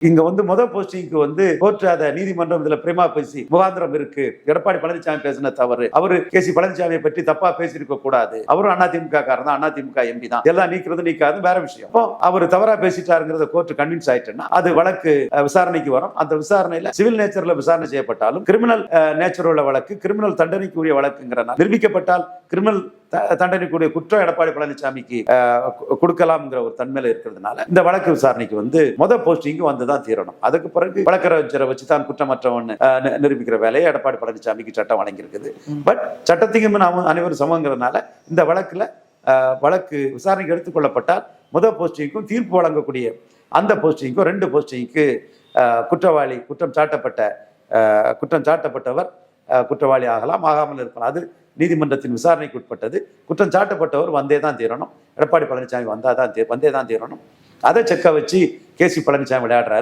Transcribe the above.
இங்க முதல் போஸ்டிங்க்கு கோர்ட் அத நீதிமன்றம் இதுல பிரேமா பேசி முகாந்திரம் இருக்கு, எடப்பாடி பழனிசாமி பேசின தவறு, அவரு கே.சி. பழனிசாமியை பற்றி தப்பா பேசியிருக்க கூடாது, அவரும் அதிமுக காரன் தான், அதிமுக எம்பி தான், எல்லாம் நீக்காது வேற விஷயம். அவர் தவறா பேசிட்டாருங்கிறத கோர்ட் கன்வின்ஸ் ஆயிட்டுன்னா அது வழக்கு விசாரணைக்கு வரும். அந்த விசாரணையில சிவில் நேச்சர்ல விசாரணை செய்யப்பட்டாலும் கிரிமினல் நேச்சர் உள்ள வழக்கு, கிரிமினல் தண்டனைக்குரிய வழக்குங்கிற நிரூபிக்கப்பட்டால் கிரிமினல் தண்டனைக்குரிய குற்றம் எடப்பாடி பழனிசாமிக்கு கொடுக்கலாம்ங்கிற ஒரு தன்மையில இருக்கிறதுனால இந்த வழக்கு விசாரணைக்கு முதல் போஸ்டிங் வந்துதான் தீரணும். அதுக்கு பிறகு வழக்கறிஞரை வச்சுதான் குற்றமற்றவன் நிரூபிக்கிற வேலையை எடப்பாடி பழனிசாமிக்கு சட்டம் வழங்கியிருக்குது. பட் சட்டத்தையும் நாம் அனைவரும் சமங்கிறதுனால இந்த வழக்கு விசாரணைக்கு எடுத்துக்கொள்ளப்பட்டால் முதல் போஸ்டிங்க்கும் தீர்ப்பு வழங்கக்கூடிய அந்த போஸ்டிங்க்கும் 2 போஸ்டிங்க்கு குற்றவாளி குற்றம் சாட்டப்பட்டவர் குற்றவாளி ஆகலாம், ஆகாமல் இருக்கலாம். அது நீதிமன்றத்தின் விசாரணைக்கு உட்பட்டது. குற்றம் சாட்டப்பட்டவர் வந்தே தான் தீரணும். எடப்பாடி பழனிசாமி வந்தே தான் தீரணும். அதை செக்க வச்சு கே.சி. பழனிசாமி விளையாடுறாரு.